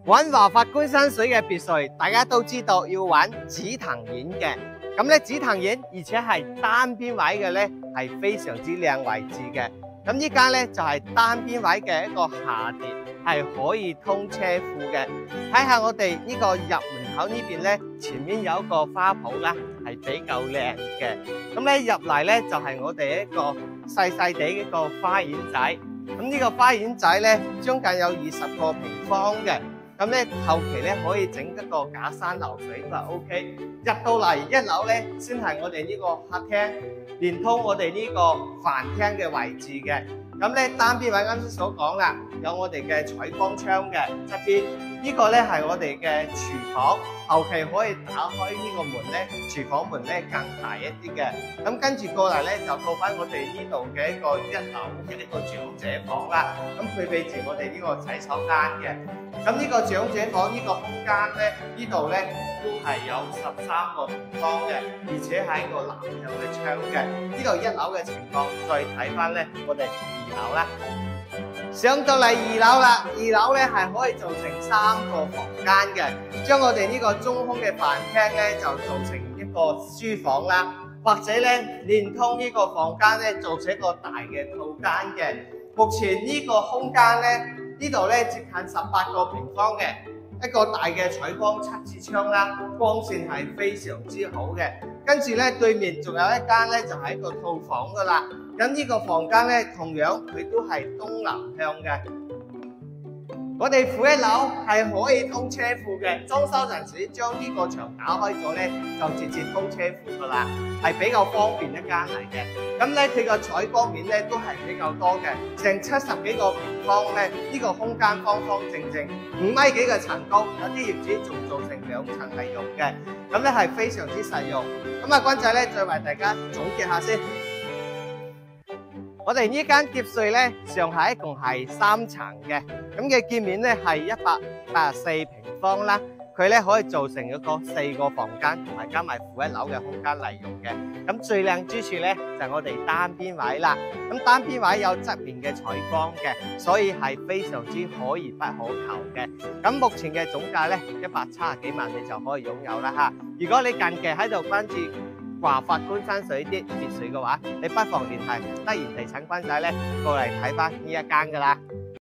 揾華發觀山水嘅別墅，大家都知道要揾紫藤苑嘅。咁咧紫藤苑，而且係單邊位嘅咧，係非常之靚位置嘅。咁呢間咧就係單邊位嘅一個下跌，係可以通車庫嘅。睇下我哋呢個入門口呢邊咧，前面有一個花圃啦，係比較靚嘅。咁咧入嚟咧就係我哋一個細細地一個花園仔。咁呢個花園仔咧，將近有20個平方嘅。咁咧後期咧可以整一個假山流水都係 OK。入到嚟1樓咧，先係我哋呢個客廳，連通我哋呢個飯廳嘅位置嘅。咁咧單邊位啱先所講啦，有我哋嘅採光窗嘅側邊，呢個咧係我哋嘅廚房，後期可以打開呢個門咧，廚房門咧更大一啲嘅。咁跟住過嚟咧就到翻我哋呢度嘅一個1樓嘅一個長者房啦。咁配備住我哋呢個洗手間嘅。咁呢個長者房呢個空間咧，呢度咧都係有13個平方嘅，而且係一個南向嘅窗嘅。呢度1樓嘅情況，再睇翻咧我哋2樓啦。上到嚟2樓啦，2樓咧係可以做成3個房間嘅，將我哋呢個中空嘅飯廳咧就做成一個書房啦，或者咧連通呢個房間咧做成一個大嘅套間嘅。目前呢個空間咧，呢度咧接近18個平方嘅一個大嘅採光7字窗啦，光線係非常之好嘅。跟住咧對面仲有一間咧就係一個套房噶啦。咁呢個房間咧同樣佢都係東南向嘅。我哋負1樓係可以通車庫嘅，裝修陣時將呢個牆打開咗咧，就直接通車庫噶啦，係比較方便一間嚟嘅。咁咧佢個採光面咧都係比較多嘅，成70幾個平方咧，呢個空間方方正正，5米幾嘅層高，有啲業主仲做成2層嚟用嘅，咁咧係非常之實用。咁啊，君仔咧再為大家總結下先。我哋呢間別墅咧，上下一共係3層嘅，咁嘅建面咧係184平方啦。佢咧可以做成一個4個房間，同埋加埋負1樓嘅空間嚟用嘅。咁最靚之處咧就係我哋單邊位啦。咁單邊位有側面嘅採光嘅，所以係非常之可而不可求嘅。咁目前嘅總價咧170幾萬，你就可以擁有啦嚇。如果你近期喺度關注華發觀山水啲別墅嘅話，你不妨聯繫德賢地產君仔咧過嚟睇翻呢一間噶啦。